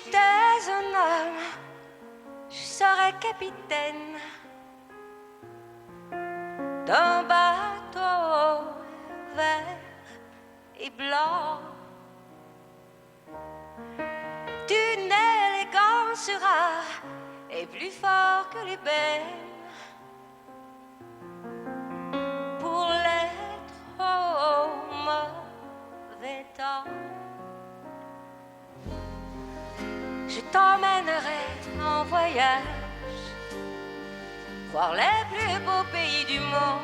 j'étais un homme, je serais capitaine d'un bateau vert et blanc, d'une élégance rare et plus fort que l'ébène. Pour l'être au mauvais temps, je t'emmènerai en voyage, voir les plus beaux pays du monde.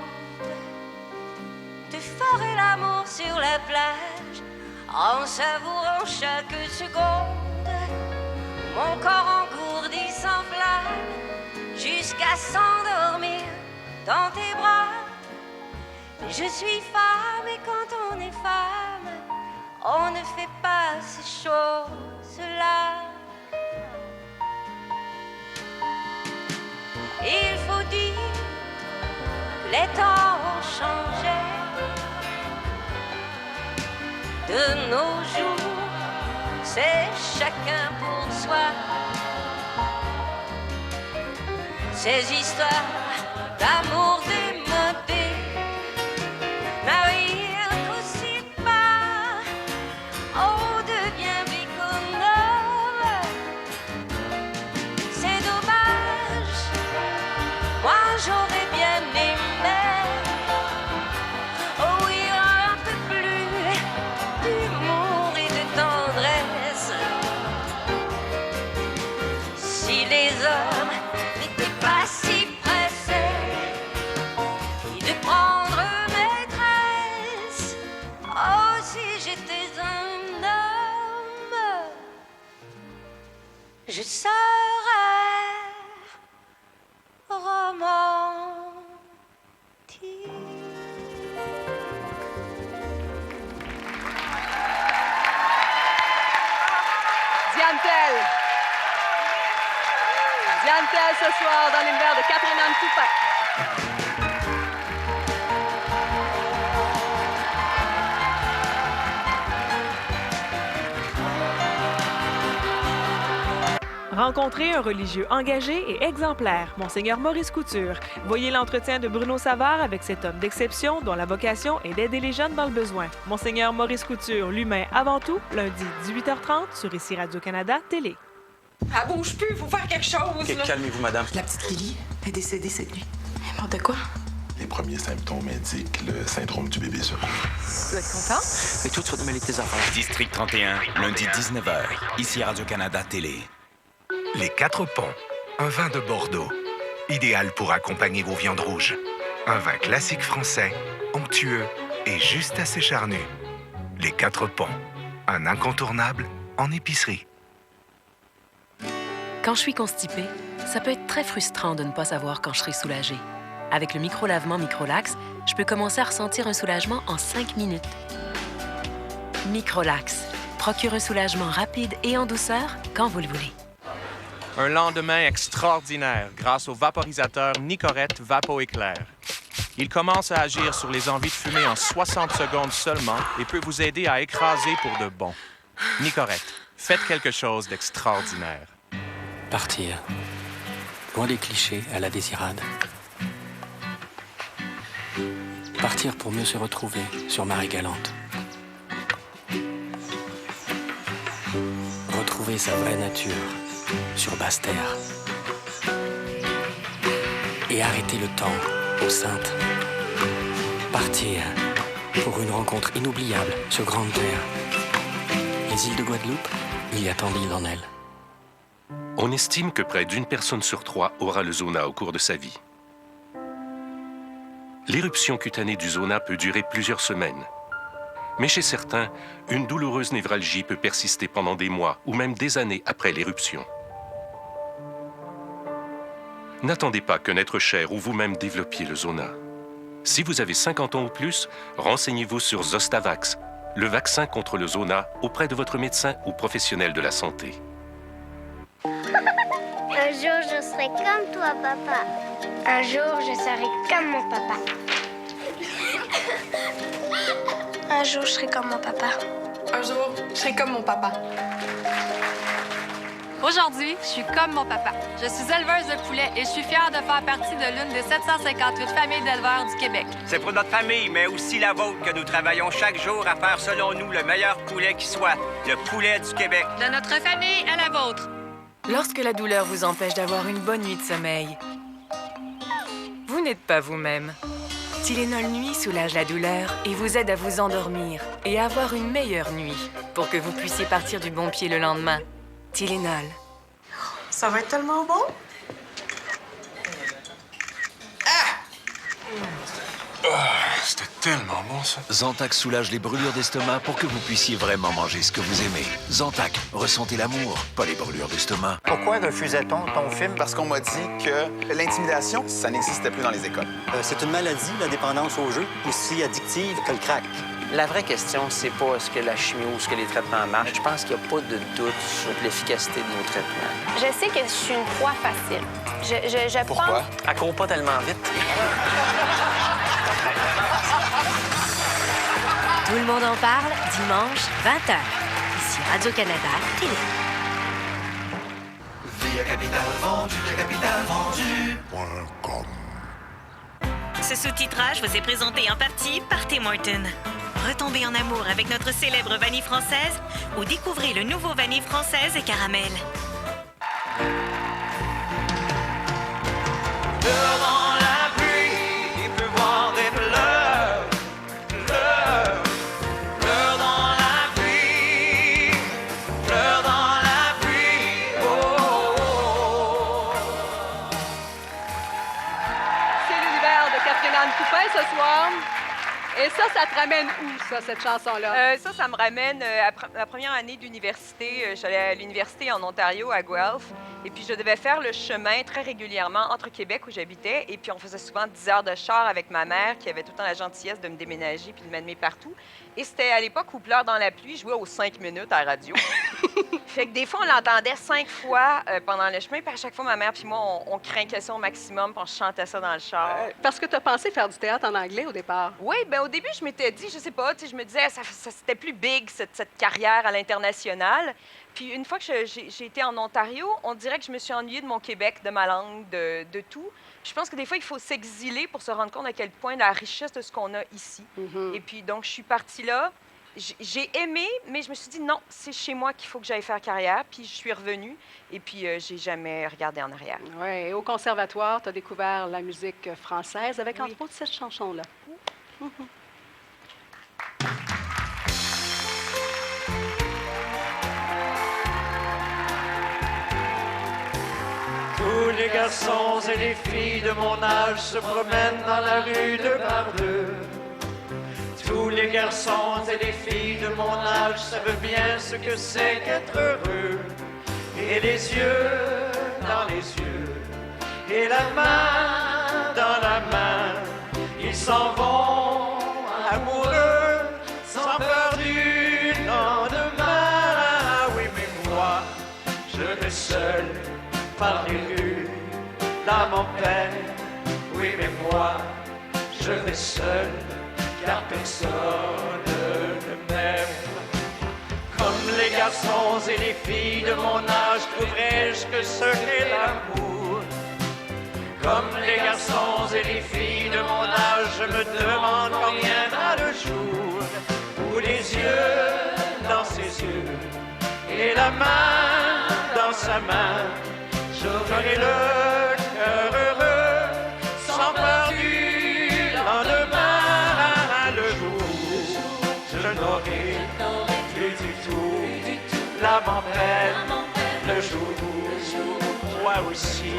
Te ferai l'amour sur la plage, en savourant chaque seconde. Mon corps engourdi s'enflamme, jusqu'à s'endormir dans tes bras. Je suis femme et quand on est femme, on ne fait pas ces choses-là. Il faut dire que les temps ont changé. De nos jours, c'est chacun pour soi. Ces histoires d'amour démodé n'arrivent qu'aussi pas. On devient briconome, c'est dommage. Moi j'aurais bien aimé, oh oui, un peu plus d'humour et de tendresse. Si les hommes n'étaient pas si pressés de prendre maîtresse, oh si j'étais un homme, je serais romantique. Diane Tell ce soir dans l'univers de Catherine-Anne Toupin. Rencontrez un religieux engagé et exemplaire, Monseigneur Maurice Couture. Voyez l'entretien de Bruno Savard avec cet homme d'exception dont la vocation est d'aider les jeunes dans le besoin. Monseigneur Maurice Couture, l'humain avant tout, lundi 18h30 sur ICI Radio-Canada Télé. Elle bouge plus, faut faire quelque chose. Okay, calmez-vous, madame. La petite Lily est décédée cette nuit. Elle est morte de quoi? Les premiers symptômes indiquent le syndrome du bébé serein. Tu dois être content? Mais toi, tu vas te mêler de tes affaires. District 31, lundi 19h, ici Radio-Canada Télé. Les Quatre Ponts, un vin de Bordeaux. Idéal pour accompagner vos viandes rouges. Un vin classique français, onctueux et juste assez charnu. Les Quatre Ponts, un incontournable en épicerie. Quand je suis constipée, ça peut être très frustrant de ne pas savoir quand je serai soulagée. Avec le micro-lavement Microlax, je peux commencer à ressentir un soulagement en 5 minutes. Microlax procure un soulagement rapide et en douceur quand vous le voulez. Un lendemain extraordinaire grâce au vaporisateur Nicorette Vapo-Éclair. Il commence à agir sur les envies de fumer en 60 secondes seulement et peut vous aider à écraser pour de bon. Nicorette, faites quelque chose d'extraordinaire. Partir. Loin des clichés à la désirade. Partir pour mieux se retrouver sur Marée Galante. Retrouver sa vraie nature sur Basse-Terre. Et arrêter le temps aux Saintes. Partir pour une rencontre inoubliable sur Grande Terre. Les îles de Guadeloupe, il y a tant d'îles en elles. On estime que près d'une personne sur 3 aura le zona au cours de sa vie. L'éruption cutanée du zona peut durer plusieurs semaines. Mais chez certains, une douloureuse névralgie peut persister pendant des mois ou même des années après l'éruption. N'attendez pas qu'un être cher ou vous-même développiez le zona. Si vous avez 50 ans ou plus, renseignez-vous sur Zostavax, le vaccin contre le zona, auprès de votre médecin ou professionnel de la santé. Un jour, je serai comme toi, papa. Un jour, je serai comme mon papa. Un jour, je serai comme mon papa. Un jour, je serai comme mon papa. Aujourd'hui, je suis comme mon papa. Je suis éleveuse de poulets et je suis fière de faire partie de l'une des 758 familles d'éleveurs du Québec. C'est pour notre famille, mais aussi la vôtre, que nous travaillons chaque jour à faire, selon nous, le meilleur poulet qui soit, le poulet du Québec. De notre famille à la vôtre. Lorsque la douleur vous empêche d'avoir une bonne nuit de sommeil, vous n'êtes pas vous-même. Tylenol Nuit soulage la douleur et vous aide à vous endormir et à avoir une meilleure nuit pour que vous puissiez partir du bon pied le lendemain. Tylenol. Ça va être tellement bon. C'était tellement bon, ça. Zantac soulage les brûlures d'estomac pour que vous puissiez vraiment manger ce que vous aimez. Zantac, ressentez l'amour, pas les brûlures d'estomac. Pourquoi refusait-on ton film? Parce qu'on m'a dit que l'intimidation, ça n'existait plus dans les écoles. C'est une maladie, la dépendance au jeu, aussi addictive que le crack. La vraie question, c'est pas est-ce que la chimie ou est-ce que les traitements marchent. Je pense qu'il n'y a pas de doute sur l'efficacité de nos traitements. Je sais que je suis une proie facile. Je Pourquoi? pense... Elle court pas tellement vite. Tout le monde en parle, dimanche, 20h. Ici Radio-Canada, télé. Via Capital Vendu, Via Capital Vendu.com. Ce sous-titrage vous est présenté en partie par Tim Hortons. Retombez en amour avec notre célèbre vanille française ou découvrez le nouveau vanille française et caramel. Dans la pluie, il peut voir des fleurs. Fleurs dans la pluie. Fleurs dans la pluie. Oh, oh, oh. C'est l'univers de Catherine-Anne Toupin ce soir. Et ça te ramène où, ça, cette chanson-là? Ça me ramène à ma première année d'université. J'allais à l'université en Ontario, à Guelph. Et puis, je devais faire le chemin très régulièrement entre Québec, où j'habitais. Et puis, on faisait souvent 10 heures de char avec ma mère, qui avait tout le temps la gentillesse de me déménager puis de m'amener partout. Et c'était à l'époque où Pleurs dans la pluie jouait aux 5 minutes à la radio. Fait que des fois, on l'entendait 5 fois pendant le chemin. Puis à chaque fois, ma mère puis moi, on craquait ça au maximum, puis on chantait ça dans le char. Parce que tu as pensé faire du théâtre en anglais au départ. Oui, bien au début, je m'étais dit, je sais pas, je me disais, ça c'était plus big, cette carrière à l'international. Puis une fois que j'ai été en Ontario, on dirait que je me suis ennuyée de mon Québec, de ma langue, de tout. Je pense que des fois, il faut s'exiler pour se rendre compte à quel point la richesse de ce qu'on a ici. Et puis, donc, je suis partie là. J'ai aimé, mais je me suis dit, non, c'est chez moi qu'il faut que j'aille faire carrière. Puis, je suis revenue. Et puis, j'ai jamais regardé en arrière. Oui, et au conservatoire, tu as découvert la musique française avec, entre autres, cette chanson-là. Tous les garçons et les filles de mon âge se promènent dans la rue de Bardeux. Tous les garçons et les filles de mon âge savent bien ce que c'est qu'être heureux. Et les yeux dans les yeux, et la main dans la main, ils s'en vont amoureux, sans peur du lendemain. Oui, mais moi, je vais seul par les rues, l'âme en peine. Oui, mais moi, je vais seul, car personne ne m'aime. Comme les garçons et les filles de mon âge, trouverai-je que ce qu'est l'amour. Comme les garçons et les filles de mon âge, je me demande quand viendra le jour où les yeux dans ses yeux et la main dans sa main, j'aurai le cœur heureux, sans peur du lendemain. Le jour, je n'aurai plus du tout l'âme en peine. Le jour, moi aussi,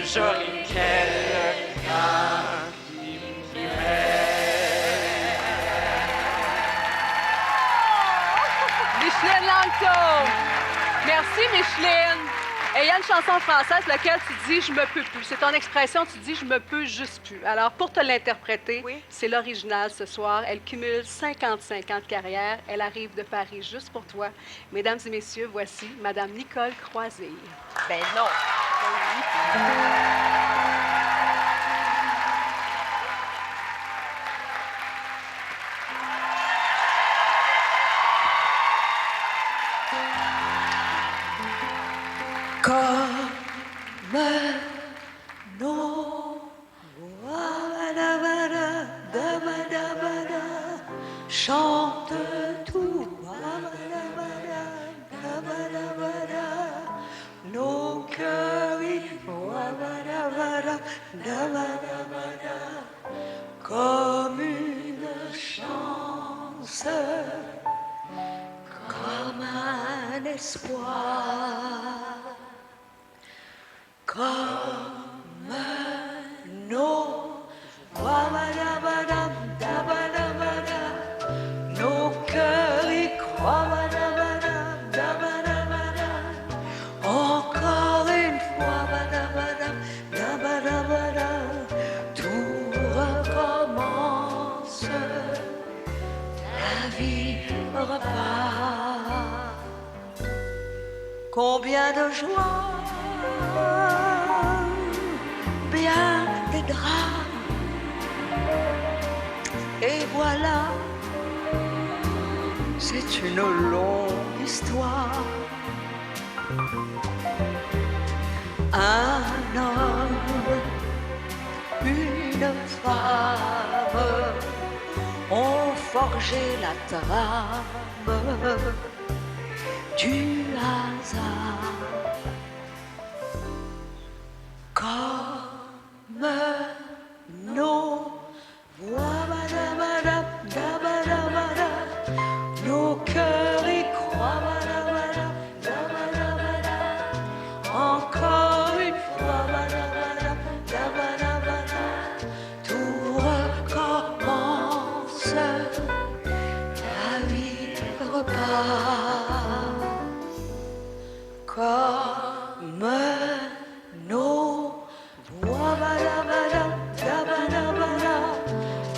j'aurai quelqu'un qui m'aime. Micheline Langto! Merci, Micheline! Et il y a une chanson française laquelle tu dis « je me peux plus ». C'est ton expression, tu dis « je me peux juste plus ». Alors, pour te l'interpréter, c'est l'original ce soir. Elle cumule 55 ans de carrière. Elle arrive de Paris juste pour toi. Mesdames et messieurs, voici Madame Nicole Croisille. Ben non! Comme nos chante tout. Nos cœurs, comme une chance, comme un espoir, comme nos nos cœurs y croient. Encore une fois, tout recommence. La vie repart. Combien de joie, bien des drames. Et voilà, c'est une longue histoire. Un homme, une femme ont forgé la trame du hasard. Comme nos voix, nos cœurs y croient. Encore une fois, tout recommence. La vie repart. Comme nos voix,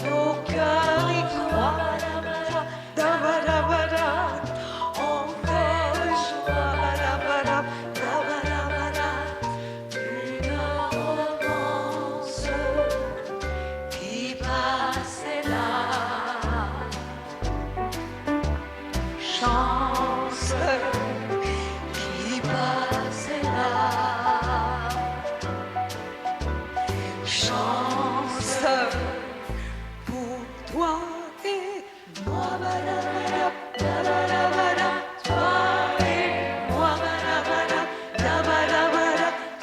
nos cœurs y croient. Encore une fois, une romance qui passait là. Chance qui passait là. Chance pour toi et moi,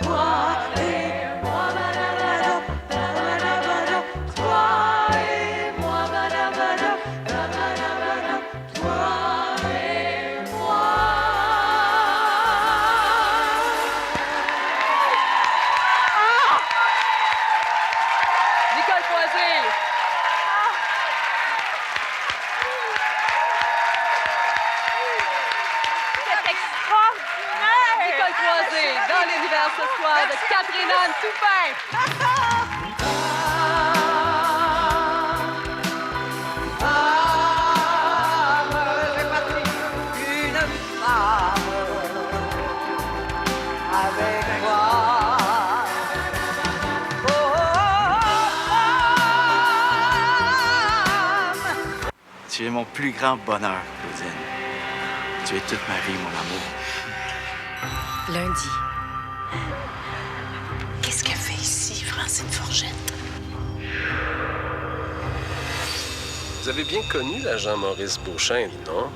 toi et moi, toi et moi, toi et moi, toi et moi. Nicole Croisé. C'est extraordinaire! Nicole Croisé, dans l'univers ce soir de Catherine-Anne Toupin. Une femme avec moi. Tu es mon plus grand bonheur, Claudine. Tu es toute ma vie, mon amour. Lundi. Qu'est-ce qu'elle fait ici, Francine Fourgette? Vous avez bien connu l'agent Maurice Beauchamp, non?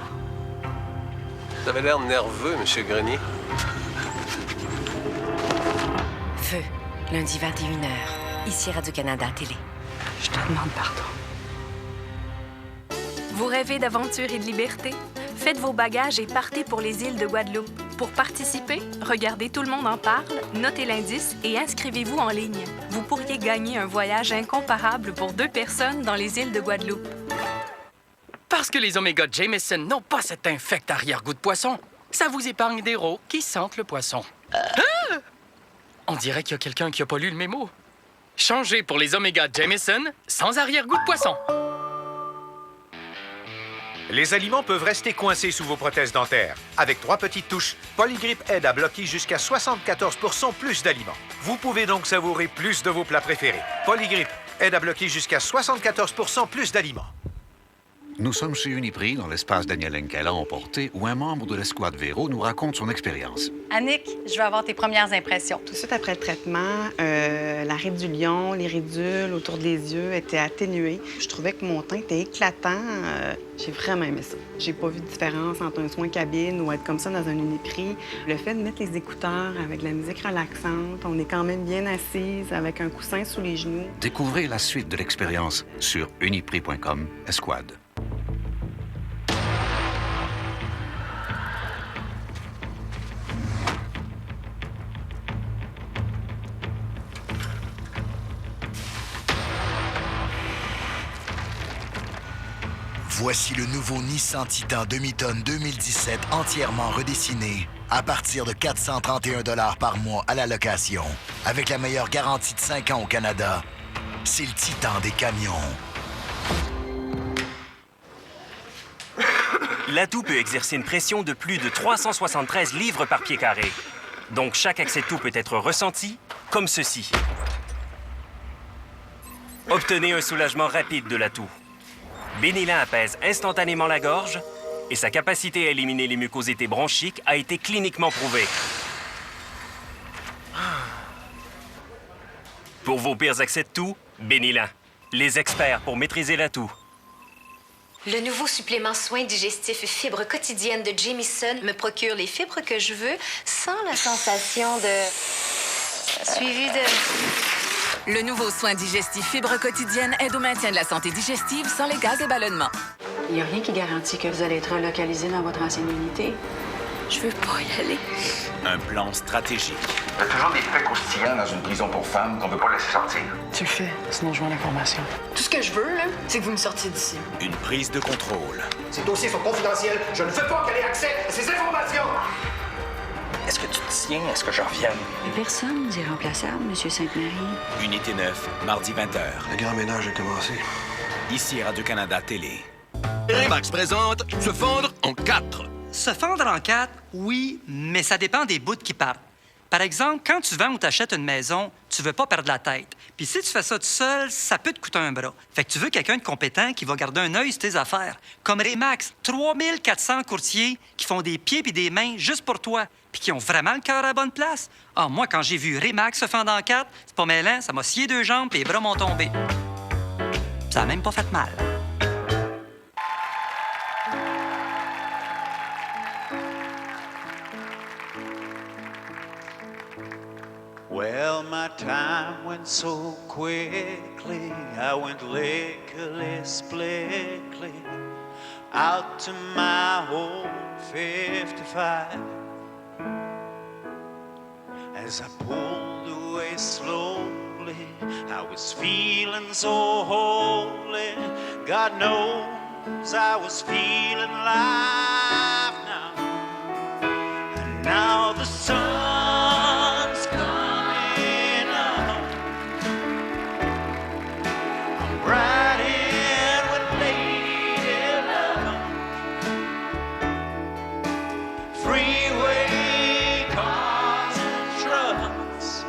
Vous avez l'air nerveux, M. Grenier. Feu, lundi 21h, ici Radio-Canada Télé. Je te demande pardon. Vous rêvez d'aventure et de liberté? Faites vos bagages et partez pour les îles de Guadeloupe. Pour participer, regardez Tout le monde en parle, notez l'indice et inscrivez-vous en ligne. Vous pourriez gagner un voyage incomparable pour 2 personnes dans les îles de Guadeloupe. Parce que les oméga Jameson n'ont pas cet infect arrière-goût de poisson, ça vous épargne des rots qui sentent le poisson. Ah! On dirait qu'il y a quelqu'un qui n'a pas lu le mémo. Changez pour les oméga Jameson sans arrière-goût de poisson. Les aliments peuvent rester coincés sous vos prothèses dentaires. Avec 3 petites touches, Polygrip aide à bloquer jusqu'à 74% plus d'aliments. Vous pouvez donc savourer plus de vos plats préférés. Polygrip aide à bloquer jusqu'à 74% plus d'aliments. Nous sommes chez Uniprix, dans l'espace Daniel Henkel à emporter, où un membre de l'escouade Véro nous raconte son expérience. Annick, je veux avoir tes premières impressions. Tout de suite après le traitement, l'arrêt du lion, les ridules autour des yeux étaient atténués. Je trouvais que mon teint était éclatant. J'ai vraiment aimé ça. J'ai pas vu de différence entre un soin cabine ou être comme ça dans un Uniprix. Le fait de mettre les écouteurs avec de la musique relaxante, on est quand même bien assise avec un coussin sous les genoux. Découvrez la suite de l'expérience sur uniprix.com, escouade. Voici le nouveau Nissan Titan demi-tonne 2017 entièrement redessiné à partir de 431 $ par mois à la location. Avec la meilleure garantie de 5 ans au Canada, c'est le Titan des camions. L'atout peut exercer une pression de plus de 373 livres par pied carré. Donc chaque accès de toux peut être ressenti comme ceci. Obtenez un soulagement rapide de l'atout. Bénilin apaise instantanément la gorge et sa capacité à éliminer les mucosités bronchiques a été cliniquement prouvée. Pour vos pires accès de toux, Bénilin. Les experts pour maîtriser la toux. Le nouveau supplément soins digestifs fibres quotidiennes de Jamieson me procure les fibres que je veux sans la sensation de... suivi de... Le nouveau soin digestif Fibres quotidiennes aide au maintien de la santé digestive sans les gaz et ballonnements. Il n'y a rien qui garantit que vous allez être relocalisé dans votre ancienne unité. Je veux pas y aller. Un plan stratégique. Il y a toujours des faits croustillants dans une prison pour femmes qu'on ne veut pas laisser sortir. Tu le fais, sinon je veux l'information. Tout ce que je veux, là, c'est que vous me sortiez d'ici. Une prise de contrôle. Ces dossiers sont confidentiels. Je ne veux pas qu'elle ait accès à ces informations. Est-ce que tu te tiens à ce que je revienne? Personne n'est remplaçable, Monsieur Sainte-Marie. Unité 9, mardi 20h. Le grand ménage a commencé. Ici Radio-Canada Télé. Remax présente Se fondre en 4. Se fondre en 4, oui, mais ça dépend des bouts qui partent. Par exemple, quand tu vends ou t'achètes une maison, tu veux pas perdre la tête. Puis si tu fais ça tout seul, ça peut te coûter un bras. Fait que tu veux quelqu'un de compétent qui va garder un œil sur tes affaires. Comme Remax, 3400 courtiers qui font des pieds puis des mains juste pour toi, puis qui ont vraiment le cœur à la bonne place. Ah, moi, quand j'ai vu Remax se fendre en 4, c'est pas mêlant, ça m'a scié 2 jambes puis les bras m'ont tombé. Ça a même pas fait mal. Well, my time went so quickly, I went lickety-splicktly out to my old 55. As I pulled away slowly, I was feeling so holy. God knows I was feeling alive now. And now the sun's coming up. I'm riding with Lady Love. Freeway cars and trucks.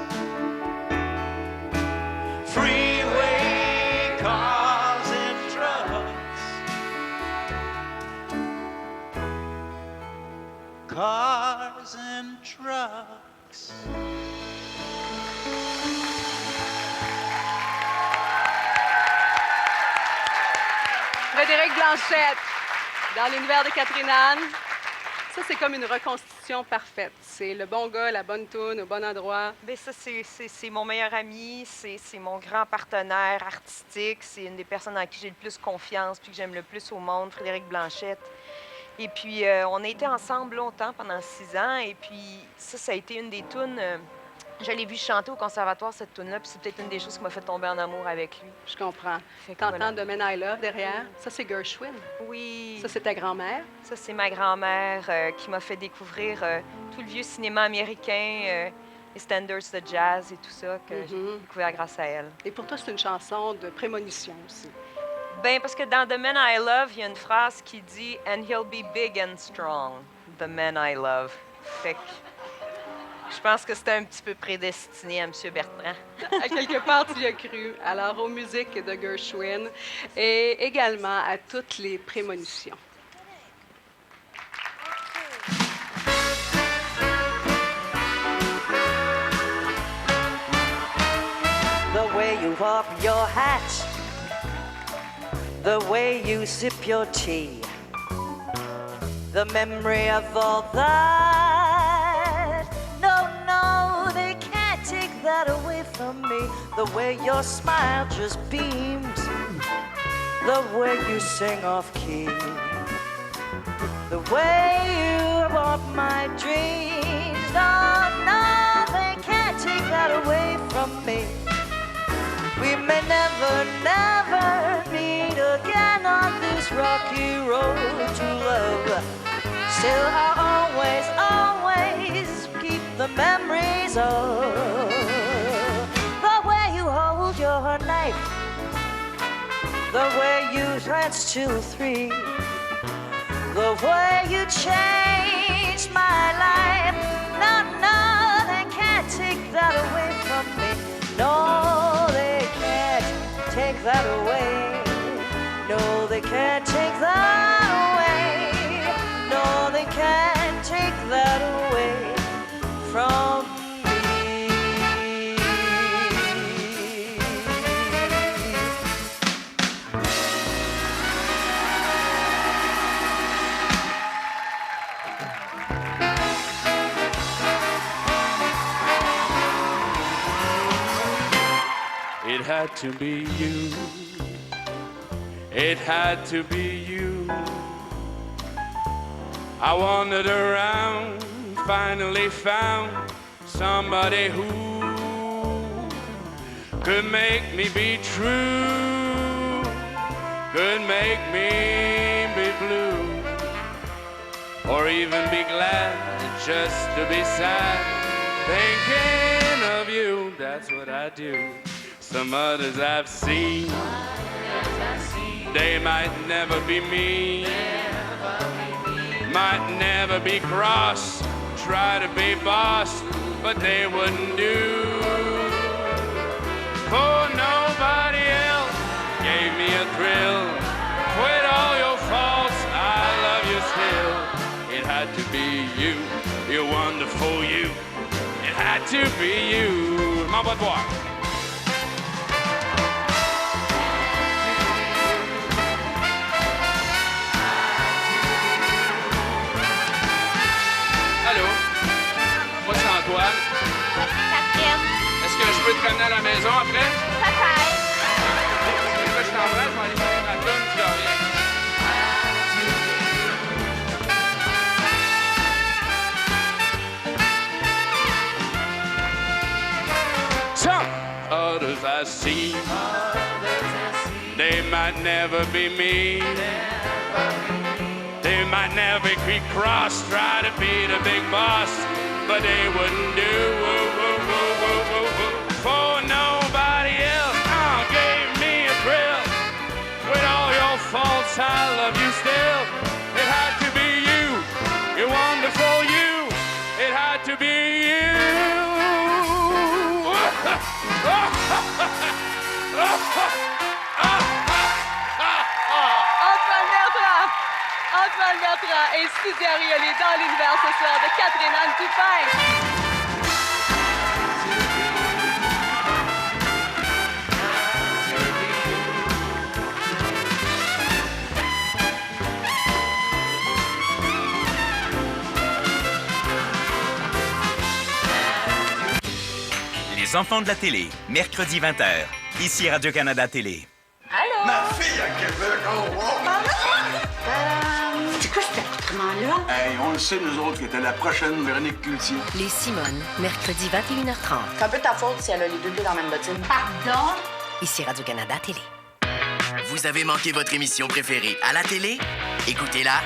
Freeway cars and trucks. Cars and trucks. Frédéric Blanchette, dans l'univers de Catherine Anne. Ça, c'est comme une reconstitution parfaite. C'est le bon gars, la bonne toune, au bon endroit. Bien, ça, c'est mon meilleur ami, c'est mon grand partenaire artistique, c'est une des personnes en qui j'ai le plus confiance puis que j'aime le plus au monde, Frédéric Blanchette. Et puis, on a été ensemble longtemps, pendant 6 ans, et puis ça a été une des tounes... je l'ai vu chanter au conservatoire, cette toune-là, puis c'est peut-être une des choses qui m'a fait tomber en amour avec lui. Je comprends. T'entends The Man I Love derrière? Ça, c'est Gershwin. Oui. Ça, c'est ta grand-mère? Ça, c'est ma grand-mère qui m'a fait découvrir tout le vieux cinéma américain, les standards de jazz et tout ça, que j'ai découvert grâce à elle. Et pour toi, c'est une chanson de prémonition aussi. Bien, parce que dans The Man I Love, il y a une phrase qui dit « And he'll be big and strong, the man I love ». Fait que Je pense que c'était un petit peu prédestiné à M. Bertrand. À quelque part, tu y as cru. Alors, aux musiques de Gershwin et également à toutes les prémonitions. The way you walk your hat, the way you sip your tea, the memory of all that. No, they can't take that away from me. The way your smile just beams, the way you sing off key, the way you walk my dreams. No, they can't take that away from me. We may never meet again on this rocky road to love. Still, I'll always keep the memories of the way you hold your knife, the way you dance 2, 3, the way you changed my life. No, they can't take that away from me. No, they can't take that away. No, they can't take that away. No, they can't take that away from me. It had to be you. It had to be you. I wandered around, finally found somebody who could make me be true, could make me be blue, or even be glad just to be sad, thinking of you. That's what I do. Some others I've seen, they might never be me, might never be cross, try to be boss, but they wouldn't do. For nobody else gave me a thrill. Quit all your faults, I love you still. It had to be you, you're wonderful you. It had to be you. M'en va te voir. Allô? Moi, c'est Antoine. Catherine. Est-ce que je peux te ramener à la maison après? Peut-être. Je t'embrasse, je vais aller faire ma tonne, puis je reviens. Some others I see, they might never be me. They might never be cross, try to be the big boss, but they wouldn't do. For nobody else gave me a thrill. With all your faults, I love you still. It had to be you, you're wonderful you. It had to be you. Antoine Bertrand et Suzy Arioli dans l'univers ce soir de Catherine-Anne Dupin. Les enfants de la télé, mercredi 20h. Ici Radio-Canada Télé. Allô? Ma fille à Québec, oh wow! C'est quoi cet accoutrement-là? Hey, on le sait, nous autres, que t'es la prochaine Véronique Cloutier. Les Simones, mercredi 21h30. C'est un peu ta faute si elle a les deux pieds dans la même bottine. Pardon? Ici Radio-Canada Télé. Vous avez manqué votre émission préférée à la télé? Écoutez-la